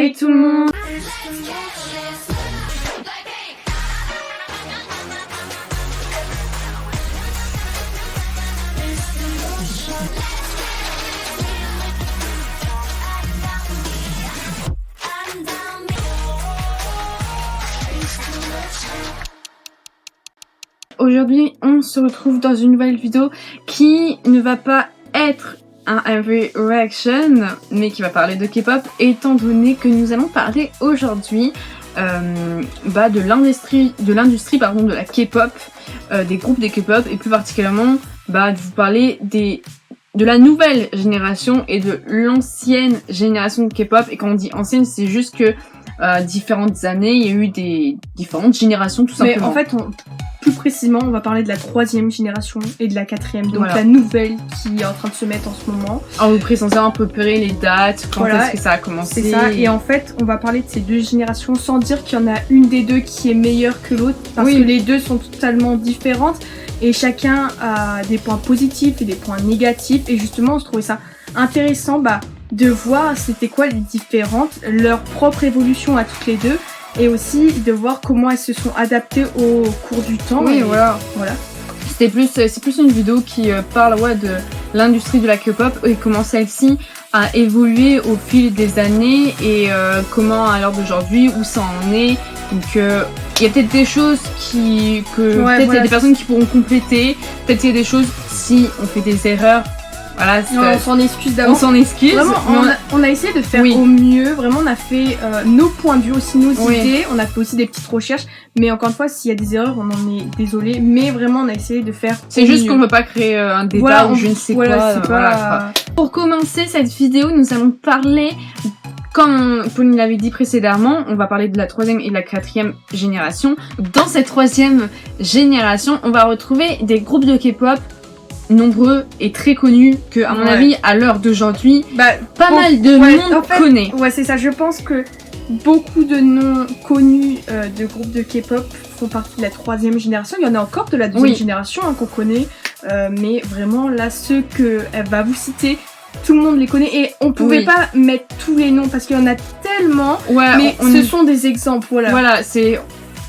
Hey tout le monde. Aujourd'hui, on se retrouve dans une nouvelle vidéo qui ne va pas être un every reaction, mais qui va parler de K-pop, étant donné que nous allons parler aujourd'hui de l'industrie de la K-pop, des groupes de K-pop, et plus particulièrement de vous parler de la nouvelle génération et de l'ancienne génération de K-pop. Et quand on dit ancienne, c'est juste que différentes années, il y a eu des différentes générations tout simplement. Mais en fait, plus précisément, on va parler de la 3e génération et de la 4e, donc voilà. La nouvelle qui est en train de se mettre en ce moment. En vous présentant un peu près les dates, quand est-ce que ça a commencé. C'est ça, et en fait, on va parler de ces deux générations sans dire qu'il y en a une des deux qui est meilleure que l'autre, parce que les deux sont totalement différentes, et chacun a des points positifs et des points négatifs, et justement, on se trouvait ça intéressant de voir c'était quoi les différentes, leur propre évolution à toutes les deux, et aussi de voir comment elles se sont adaptées au cours du temps. Oui, et voilà. C'est plus une vidéo qui parle de l'industrie de la K-pop et comment celle-ci a évolué au fil des années et comment à l'heure d'aujourd'hui, où ça en est. Donc il y a peut-être des choses il y a des personnes qui pourront compléter, peut-être qu'il y a des choses, si on fait des erreurs, voilà, on s'en excuse d'avance. On s'en excuse. Vraiment, on a essayé de faire au mieux. Vraiment, on a fait nos points de vue aussi, nos idées. On a fait aussi des petites recherches. Mais encore une fois, s'il y a des erreurs, on en est désolé. Mais vraiment, on a essayé de faire. C'est juste qu'on ne veut pas créer un débat ou je ne sais quoi. Pour commencer cette vidéo, nous allons parler, comme Pauline l'avait dit précédemment, on va parler de la 3e et de la 4e génération. Dans cette 3e génération, on va retrouver des groupes de K-pop nombreux et très connus que, à mon avis, à l'heure d'aujourd'hui, pas mal de monde connaît. Ouais, c'est ça. Je pense que beaucoup de noms connus de groupes de K-pop font partie de la 3e génération. Il y en a encore de la 2e génération qu'on connaît, mais vraiment là, ceux qu'elle va vous citer, tout le monde les connaît, et on pouvait pas mettre tous les noms parce qu'il y en a tellement, mais ce sont des exemples. Voilà,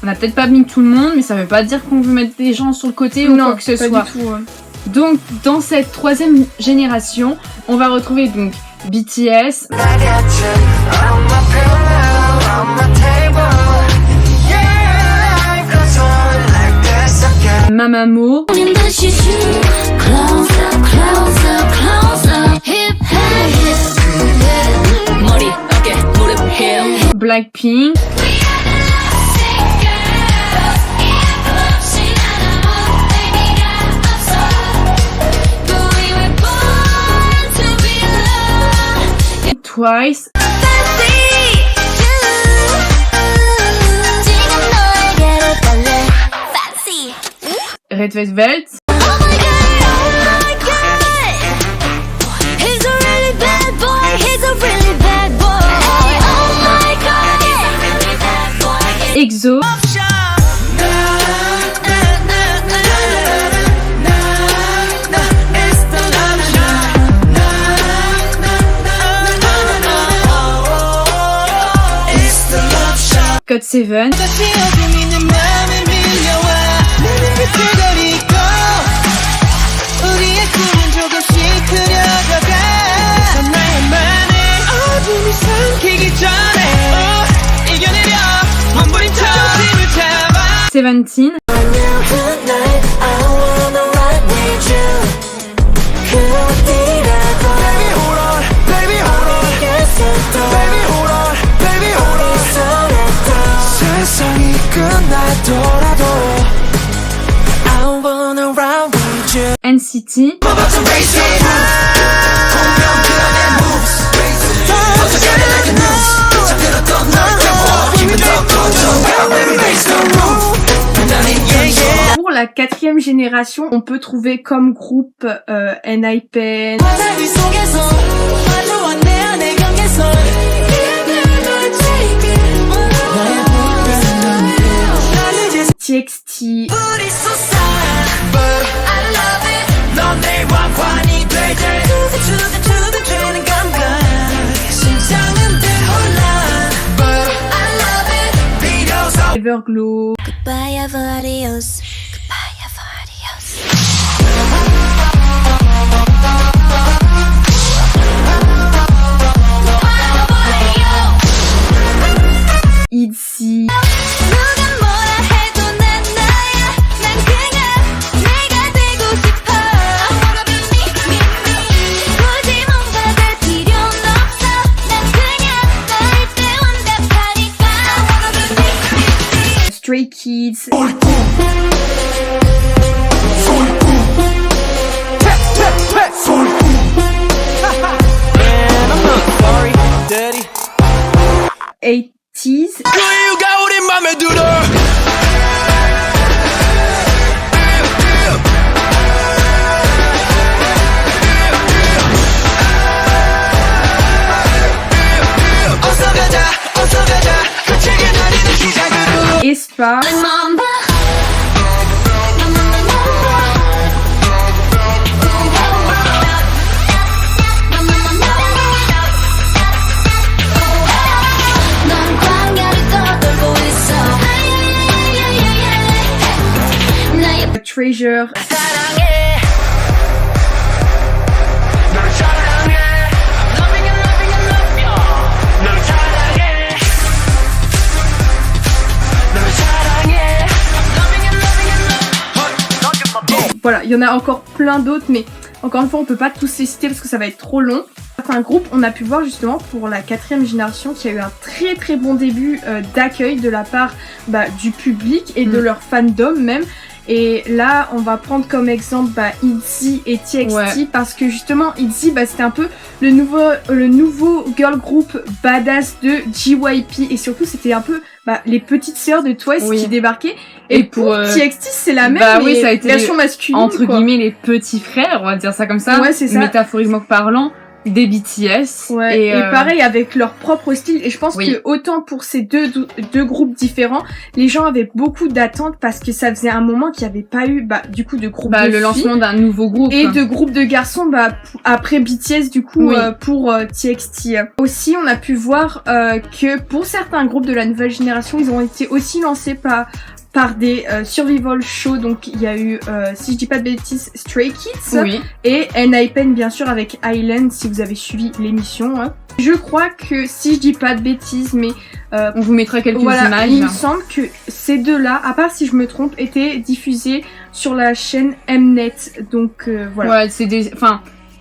on a peut-être pas mis tout le monde, mais ça veut pas dire qu'on veut mettre des gens sur le côté ou quoi que ce soit. Du tout. Donc, dans cette 3e génération, on va retrouver donc BTS, Mamamoo, Blackpink, Twice, Red Velvet, EXO, GOT7, Seventeen, NCT, Pour la 4e génération, on peut trouver comme groupe NIPEN, TXT, Everglow. Goodbye, adios. Goodbye, adios. ITZY. Stray Kids. ATEEZ. aespa. Treasure. Voilà, il y en a encore plein d'autres, mais encore une fois, on peut pas tous les citer parce que ça va être trop long. Certains groupes, on a pu voir justement pour la 4e génération qu'il y a eu un très très bon début d'accueil de la part du public et de leur fandom même. Et là, on va prendre comme exemple ITZY et TXT parce que justement ITZY, c'était un peu le nouveau girl group badass de JYP et surtout c'était un peu les petites sœurs de Twice qui débarquaient. Et pour TXT, c'est la même mais ça a été version masculine. Entre guillemets, les petits frères, on va dire ça comme ça. Ouais, c'est ça. Métaphoriquement parlant. Des BTS. Ouais, et pareil avec leur propre style. Et je pense que autant pour ces deux groupes différents, les gens avaient beaucoup d'attentes parce que ça faisait un moment qu'il n'y avait pas eu du coup de groupe de le lancement d'un nouveau groupe. Et de groupe de garçons après BTS du coup pour TXT. Aussi on a pu voir que pour certains groupes de la nouvelle génération, ils ont été aussi lancés par des survival shows, donc il y a eu, si je dis pas de bêtises, Stray Kids et N.I.PEN bien sûr avec Island si vous avez suivi l'émission. Je crois que, si je dis pas de bêtises, mais on vous mettra quelques images. Il me semble que ces deux-là, à part si je me trompe, étaient diffusés sur la chaîne Mnet, donc voilà. Ouais, c'est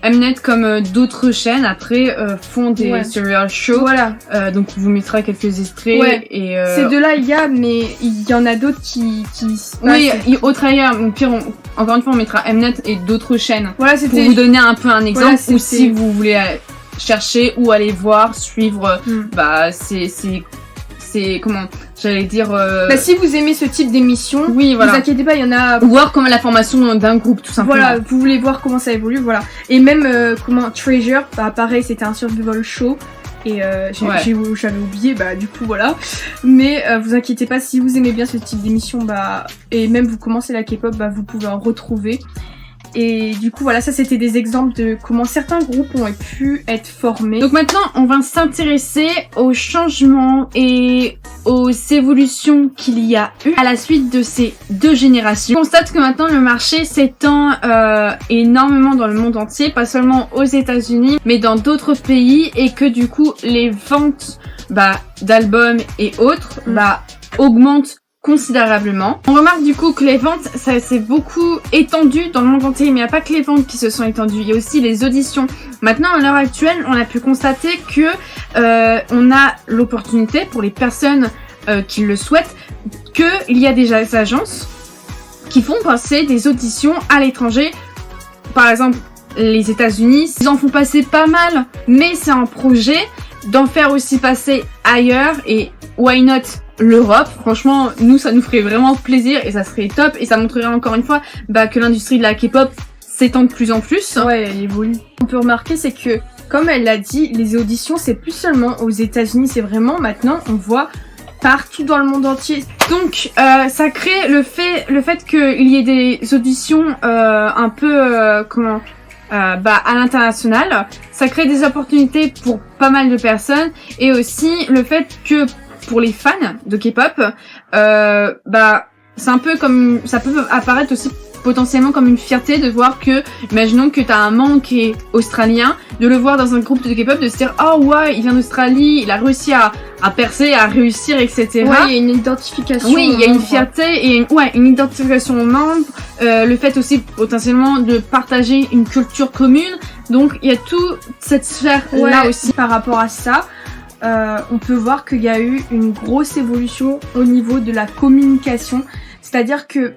Mnet comme d'autres chaînes après font des serial shows. Voilà. Donc on vous mettra quelques extraits. Ouais. Et ces deux-là il y a, mais il y en a d'autres qui se passent. Oui, autre ailleurs. Au pire, encore une fois, on mettra Mnet et d'autres chaînes. Voilà, pour vous donner un peu un exemple ou si vous voulez chercher ou aller voir, suivre. C'est comment j'allais dire si vous aimez ce type d'émission, vous inquiétez pas, il y en a. Voir comment la formation d'un groupe tout simplement. Voilà, vous voulez voir comment ça évolue, voilà. Et même Treasure, pareil, c'était un survival show et j'avais oublié, du coup voilà. Mais vous inquiétez pas, si vous aimez bien ce type d'émission, et même vous commencez la K-pop, vous pouvez en retrouver. Et du coup voilà, ça c'était des exemples de comment certains groupes ont pu être formés. Donc maintenant on va s'intéresser aux changements et aux évolutions qu'il y a eu à la suite de ces deux générations. On constate que maintenant le marché s'étend énormément dans le monde entier, pas seulement aux États-Unis mais dans d'autres pays, et que du coup les ventes d'albums et autres augmentent considérablement. On remarque du coup que les ventes, ça s'est beaucoup étendu dans le monde entier, mais il n'y a pas que les ventes qui se sont étendues, il y a aussi les auditions. Maintenant, à l'heure actuelle, on a pu constater que on a l'opportunité pour les personnes qui le souhaitent, qu'il y a déjà des agences qui font passer des auditions à l'étranger. Par exemple, les États-Unis, ils en font passer pas mal, mais c'est un projet d'en faire aussi passer ailleurs, et why not l'Europe. Franchement, nous, ça nous ferait vraiment plaisir et ça serait top, et ça montrerait encore une fois que l'industrie de la K-pop s'étend de plus en plus. Ouais, elle évolue. On peut remarquer, c'est que, comme elle l'a dit, les auditions, c'est plus seulement aux États-Unis, c'est vraiment maintenant, on voit partout dans le monde entier. Donc, ça crée le fait qu'il y ait des auditions un peu, à l'international. Ça crée des opportunités pour pas mal de personnes, et aussi le fait que pour les fans de K-pop, bah c'est un peu comme ça peut apparaître aussi potentiellement comme une fierté de voir que, imaginons que t'as un membre qui est australien, de le voir dans un groupe de K-pop, de se dire oh ouais, il vient d'Australie, il a réussi à percer, à réussir, etc. Ouais, il y a une identification. Oui, il y a une fierté et une identification aux membres, le fait aussi potentiellement de partager une culture commune. Donc il y a toute cette sphère là aussi. Par rapport à ça, on peut voir qu'il y a eu une grosse évolution au niveau de la communication, c'est-à-dire que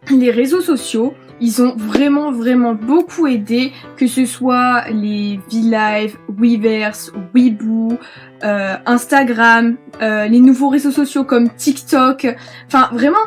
les réseaux sociaux, ils ont vraiment beaucoup aidé, que ce soit les V-Live, Weverse, Weibo, Instagram, les nouveaux réseaux sociaux comme TikTok. Enfin, vraiment,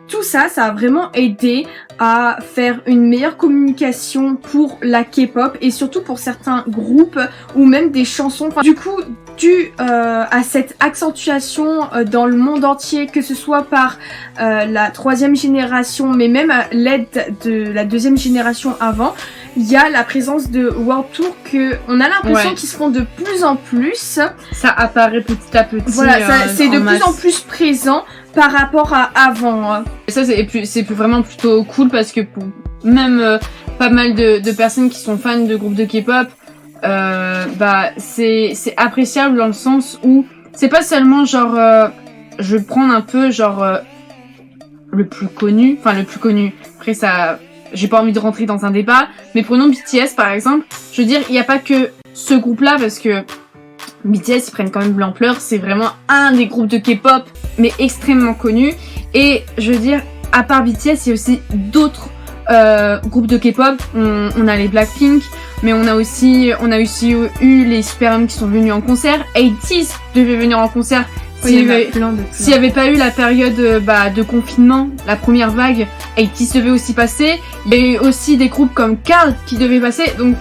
tout ça, ça a vraiment aidé à faire une meilleure communication pour la K-pop et surtout pour certains groupes ou même des chansons. Enfin, du coup, dû à cette accentuation dans le monde entier, que ce soit par la 3e génération, mais même à l'aide de la 2e génération avant, il y a la présence de World Tour que on a l'impression qu'ils se font de plus en plus. Ça apparaît petit à petit. Voilà, c'est de plus en plus présent par rapport à avant. Et ça c'est vraiment plutôt cool parce que pour même pas mal de personnes qui sont fans de groupes de K-pop, bah c'est appréciable dans le sens où c'est pas seulement genre je vais prendre un peu genre le plus connu. Après ça, j'ai pas envie de rentrer dans un débat, mais prenons BTS par exemple. Je veux dire, il y a pas que ce groupe-là parce que BTS ils prennent quand même de l'ampleur. C'est vraiment un des groupes de K-pop mais extrêmement connu. Et je veux dire, à part BTS, il y a aussi d'autres groupes de K-pop. On a les Blackpink, mais on a aussi eu les Super M qui sont venus en concert. 80s devaient venir en concert. S'il y avait pas eu la période de confinement, la première vague, 80s devait aussi passer. Il y a eu aussi des groupes comme Carl qui devaient passer. Donc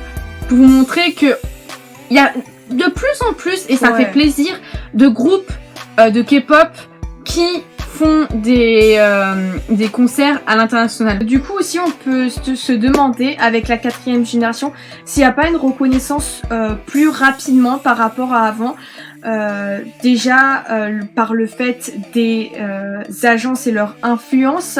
pour vous montrer que il y a de plus en plus, et ça fait plaisir, de groupes de K-pop qui font des concerts à l'international. Du coup aussi on peut se demander avec la 4e génération s'il n'y a pas une reconnaissance plus rapidement par rapport à avant. Déjà par le fait des agences et leur influence,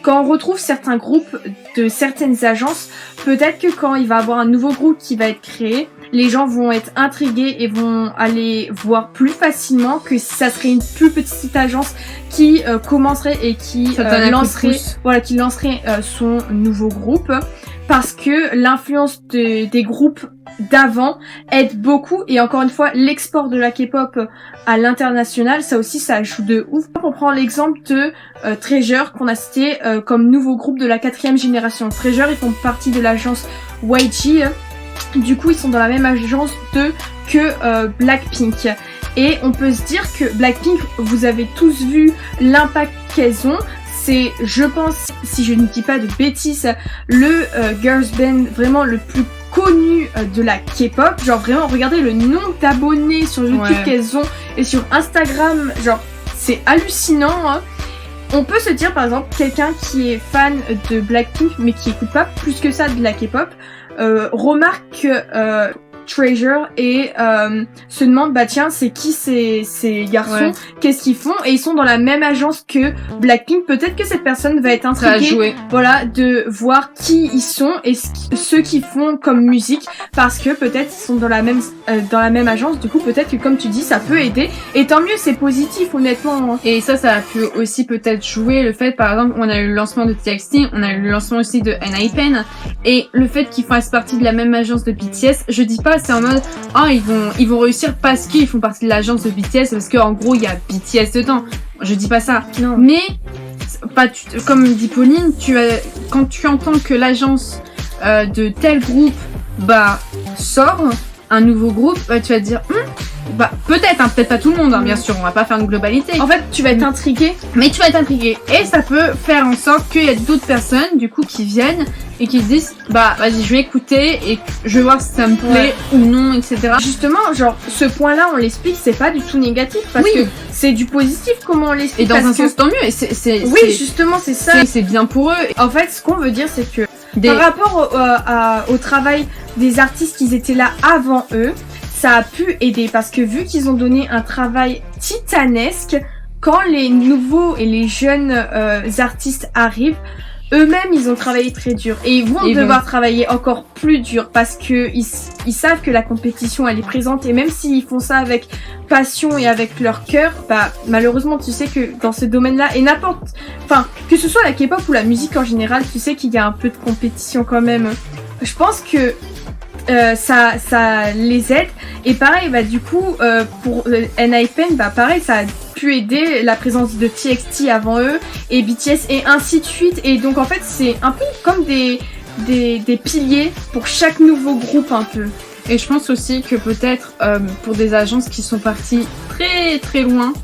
quand on retrouve certains groupes de certaines agences, peut-être que quand il va y avoir un nouveau groupe qui va être créé, les gens vont être intrigués et vont aller voir plus facilement que si ça serait une plus petite agence qui commencerait et qui lancerait son nouveau groupe. Parce que l'influence des groupes d'avant aide beaucoup, et encore une fois l'export de la K-pop à l'international, ça aussi ça joue de ouf. On prend l'exemple de Treasure qu'on a cité comme nouveau groupe de la 4e génération. Treasure, ils font partie de l'agence YG, du coup ils sont dans la même agence que Blackpink. Et on peut se dire que Blackpink, vous avez tous vu l'impact qu'elles ont. C'est, je pense, si je ne dis pas de bêtises, le girls band vraiment le plus connu de la K-pop. Genre vraiment, regardez le nombre d'abonnés sur YouTube qu'elles ont et sur Instagram, genre c'est hallucinant. Hein. On peut se dire par exemple, quelqu'un qui est fan de Blackpink mais qui écoute pas plus que ça de la K-pop, remarque que Treasure et se demande bah tiens c'est qui ces garçons, qu'est-ce qu'ils font, et ils sont dans la même agence que Blackpink. Peut-être que cette personne va être intriguée de voir qui ils sont et ce qu'ils font comme musique, parce que peut-être ils sont dans la même agence. Du coup peut-être que comme tu dis ça peut aider, et tant mieux, c'est positif honnêtement. Et ça a pu aussi peut-être jouer le fait, par exemple on a eu le lancement de TXT, on a eu le lancement aussi de NIPEN, et le fait qu'ils fassent partie de la même agence de BTS. Je dis pas c'est en mode ils vont réussir parce qu'ils font partie de l'agence de BTS, parce qu'en gros il y a BTS dedans. Je dis pas ça. Non. Mais comme dit Pauline, quand tu entends que l'agence de tel groupe sort un nouveau groupe, tu vas te dire peut-être pas tout le monde, bien sûr, on va pas faire une globalité. En fait, tu vas être intrigué. Mais tu vas être intrigué. Et ça peut faire en sorte qu'il y a d'autres personnes, du coup, qui viennent et qui se disent, vas-y, je vais écouter et je vais voir si ça me plaît ou non, etc. Justement, genre, ce point-là, on l'explique, c'est pas du tout négatif, parce que c'est du positif, comment on l'explique. Et dans un sens, tant mieux. Et oui, justement, c'est ça. C'est bien pour eux. En fait, ce qu'on veut dire, c'est que par rapport au travail des artistes qui étaient là avant eux, ça a pu aider, parce que vu qu'ils ont donné un travail titanesque. Quand les nouveaux et les jeunes artistes arrivent, eux-mêmes ils ont travaillé très dur et ils vont devoir travailler encore plus dur parce que ils savent que la compétition elle est présente et même s'ils font ça avec passion et avec leur cœur, bah malheureusement tu sais que dans ce domaine-là et que ce soit la K-pop ou la musique en général, tu sais qu'il y a un peu de compétition quand même. Je pense que ça les aide et pareil bah du coup pour NIPEN bah pareil ça a pu aider la présence de TXT avant eux et BTS et ainsi de suite et donc en fait c'est un peu comme des piliers pour chaque nouveau groupe un peu. Et je pense aussi que peut-être pour des agences qui sont parties très très loin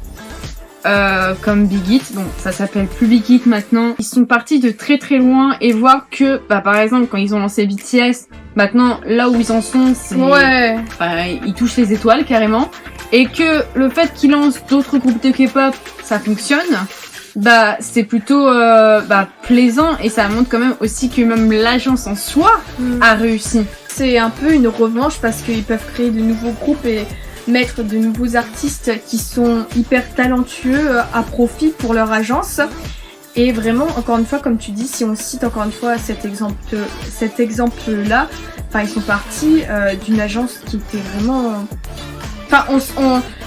comme Big Hit, bon ça s'appelle plus Big Hit maintenant, ils sont partis de très très loin et voir que bah par exemple quand ils ont lancé BTS, maintenant là où ils en sont c'est ils touchent les étoiles carrément et que le fait qu'ils lancent d'autres groupes de K-pop ça fonctionne, bah c'est plutôt plaisant et ça montre quand même aussi que même l'agence en soi a réussi. C'est un peu une revanche parce qu'ils peuvent créer de nouveaux groupes et mettre de nouveaux artistes qui sont hyper talentueux à profit pour leur agence. Et vraiment, encore une fois, comme tu dis, si on cite encore une fois cet exemple-là, enfin ils sont partis d'une agence qui était vraiment... Enfin,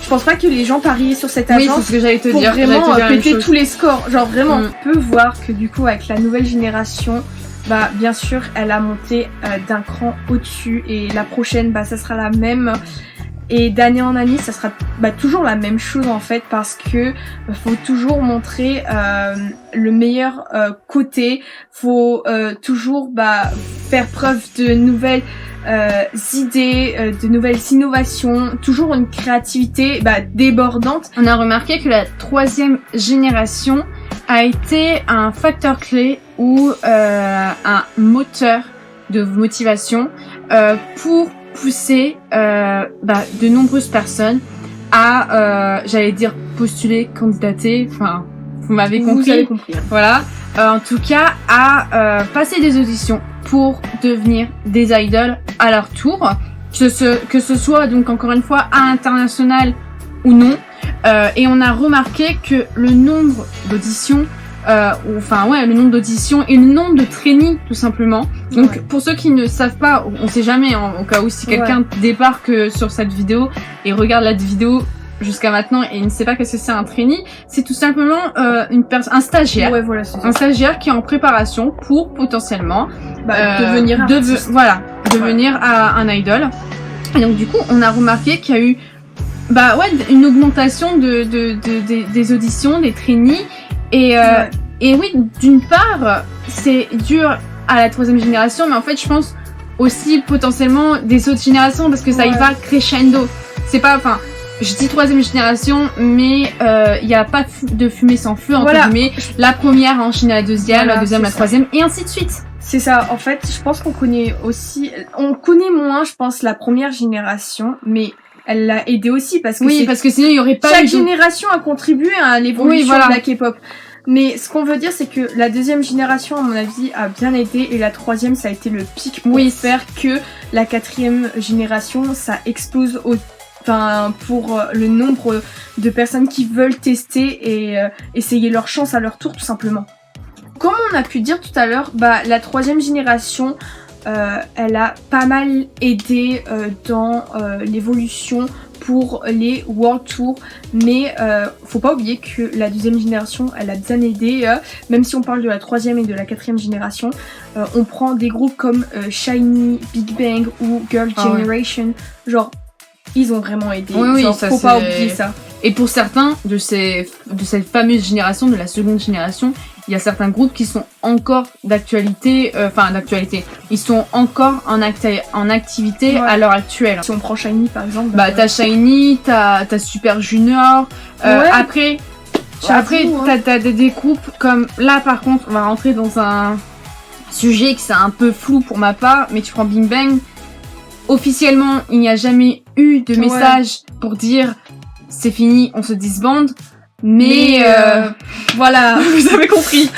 je pense pas que les gens pariaient sur cette agence c'est ce que j'allais te pour dire. vraiment péter tous les scores. Genre vraiment, on peut voir que du coup avec la nouvelle génération, bah bien sûr, elle a monté d'un cran au-dessus et la prochaine, bah ça sera la même. Et d'année en année, ça sera toujours la même chose en fait parce que faut toujours montrer le meilleur côté. Faut toujours faire preuve de nouvelles idées, de nouvelles innovations, toujours une créativité débordante. On a remarqué que la 3e génération a été un facteur clé ou un moteur de motivation pour pousser de nombreuses personnes à j'allais dire postuler, candidater, enfin vous m'avez compris. Vous avez compris. Voilà, en tout cas à passer des auditions pour devenir des idoles à leur tour, que ce soit donc encore une fois à l'international ou non, et on a remarqué que le nombre d'auditions le nombre d'auditions et le nombre de trainees tout simplement. Donc pour ceux qui ne savent pas, on sait jamais au cas où si quelqu'un débarque sur cette vidéo et regarde la vidéo jusqu'à maintenant et il ne sait pas qu'est-ce que c'est un trainee, c'est tout simplement un stagiaire. Un stagiaire qui est en préparation pour potentiellement devenir devenir un idol. Et donc du coup, on a remarqué qu'il y a eu une augmentation des auditions, des trainees. Et oui, d'une part, c'est dur à la 3e génération, mais en fait, je pense aussi potentiellement des autres générations parce que ça y va crescendo. C'est pas, je dis 3e génération, mais il n'y a pas de fumée sans feu, entre guillemets. La première enchaîne la deuxième, la deuxième la troisième, et ainsi de suite. C'est ça, en fait, je pense qu'on connaît moins, je pense, la première génération, mais elle l'a aidé aussi parce que parce que sinon il y aurait pas chaque génération a contribué à l'évolution de la K-pop. Mais ce qu'on veut dire, c'est que la 2e génération, à mon avis, a bien aidé et la 3e, ça a été le pic pour faire que la 4e génération, ça explose pour le nombre de personnes qui veulent tester et essayer leur chance à leur tour, tout simplement. Comme on a pu dire tout à l'heure, la 3e génération, elle a pas mal aidé dans l'évolution pour les World Tours, mais faut pas oublier que la 2e génération elle a bien aidé, même si on parle de la 3e et de la 4e génération, on prend des groupes comme SHINee, Big Bang ou Girl Generation, genre ils ont vraiment aidé, faut pas oublier ça. Et pour certains de cette fameuse génération, de la 2e génération, il y a certains groupes qui sont encore d'actualité, ils sont encore en activité à l'heure actuelle. Si on prend SHINee par exemple, t'as SHINee, t'as Super Junior, après t'as des groupes comme, là par contre on va rentrer dans un sujet qui c'est un peu flou pour ma part, mais tu prends Big Bang, officiellement il n'y a jamais eu de message pour dire c'est fini, on se disbande. Mais voilà, vous avez compris.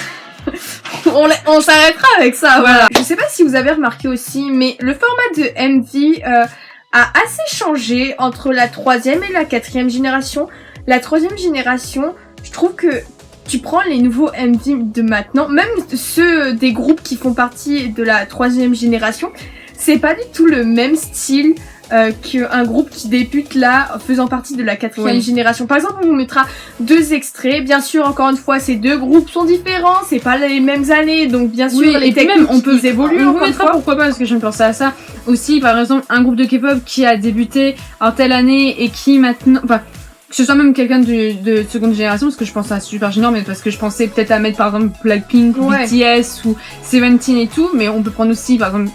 on s'arrêtera avec ça. Voilà. Je sais pas si vous avez remarqué aussi, mais le format de MV a assez changé entre la 3e et la 4e génération. La troisième génération, je trouve que tu prends les nouveaux MV de maintenant, même ceux des groupes qui font partie de la troisième génération, c'est pas du tout le même style qu'un groupe qui débute là, faisant partie de la quatrième génération. Par exemple, on vous mettra 2 extraits. Bien sûr, encore une fois, ces 2 groupes sont différents, c'est pas les mêmes années, donc bien sûr, les techniques, même, on peut évoluer. On vous mettra pourquoi pas, parce que je me pensais à ça. Aussi, par exemple, un groupe de K-pop qui a débuté en telle année et qui maintenant... Enfin, que ce soit même quelqu'un de seconde génération, parce que je pense à Super Junior, mais parce que je pensais peut-être à mettre par exemple Blackpink, BTS ou Seventeen et tout, mais on peut prendre aussi par exemple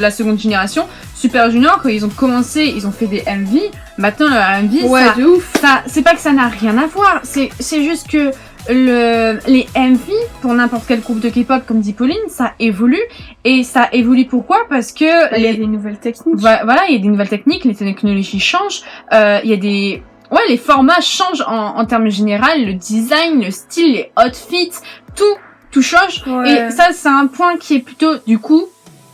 la seconde génération, Super Junior, quand ils ont commencé, ils ont fait des MV. Maintenant, le MV, de ouf. Ça, c'est pas que ça n'a rien à voir, c'est juste que les MV, pour n'importe quel groupe de K-pop, comme dit Pauline, ça évolue. Et ça évolue pourquoi? Parce que... il y a des nouvelles techniques. Voilà, il y a des nouvelles techniques, les technologies changent, il y a des... Ouais, les formats changent en termes général, le design, le style, les outfits, tout change. Et ça, c'est un point qui est plutôt, du coup,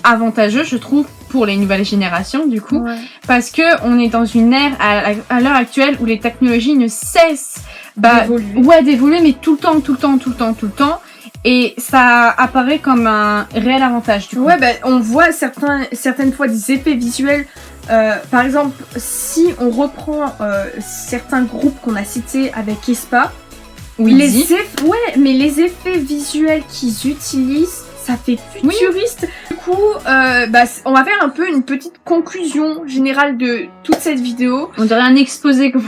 avantageux, je trouve, pour les nouvelles générations, du coup, parce que on est dans une ère à l'heure actuelle où les technologies ne cessent d'évoluer, mais tout le temps. Et ça apparaît comme un réel avantage, du coup. On voit certaines fois des effets visuels. Par exemple, si on reprend certains groupes qu'on a cités avec aespa, les effets visuels qu'ils utilisent, ça fait futuriste. Du coup, on va faire un peu une petite conclusion générale de toute cette vidéo. On dirait un exposé comme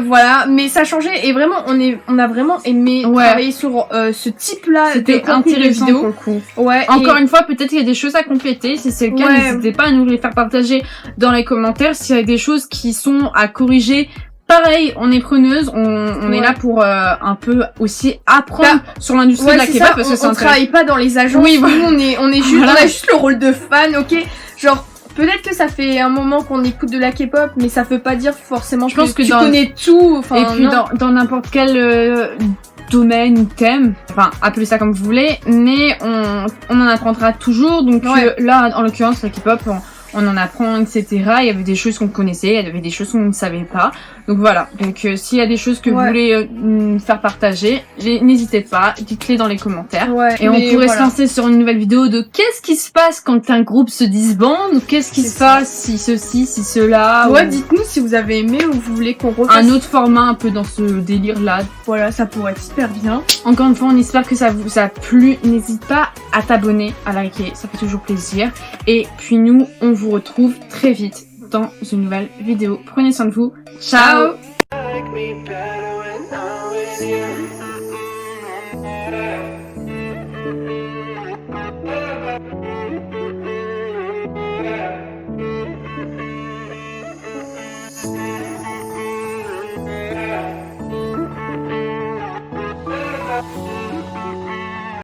voilà, mais ça a changé et vraiment on a vraiment aimé travailler sur ce type-là de contenu de vidéo. Pour le coup. Encore une fois, peut-être qu'il y a des choses à compléter. Si c'est le cas, n'hésitez pas à nous les faire partager dans les commentaires s'il y a des choses qui sont à corriger. Pareil, on est preneuse, on est là pour un peu aussi apprendre sur l'industrie de la K-pop parce que c'est on travaille pas dans les agences, nous on est juste, on a juste le rôle de fan, ok, genre peut-être que ça fait un moment qu'on écoute de la K-pop, mais ça veut pas dire forcément que tu connais tout. Et puis dans n'importe quel domaine ou thème, enfin appelez ça comme vous voulez, mais on en apprendra toujours. Donc là, en l'occurrence, la K-pop, on en apprend, etc. Il y avait des choses qu'on connaissait, il y avait des choses qu'on ne savait pas. Donc voilà, donc s'il y a des choses que vous voulez faire partager, n'hésitez pas, dites-les dans les commentaires. Et on pourrait se lancer sur une nouvelle vidéo de qu'est-ce qui se passe quand un groupe se disbande, ou qu'est-ce qui se passe si ceci, si cela. Dites-nous si vous avez aimé ou vous voulez qu'on refasse un autre format un peu dans ce délire-là. Voilà, ça pourrait être super bien. Encore une fois, on espère que ça vous a plu. N'hésite pas à t'abonner, à liker, ça fait toujours plaisir. Et puis nous, on vous retrouve très vite dans une nouvelle vidéo. Prenez soin de vous. Ciao!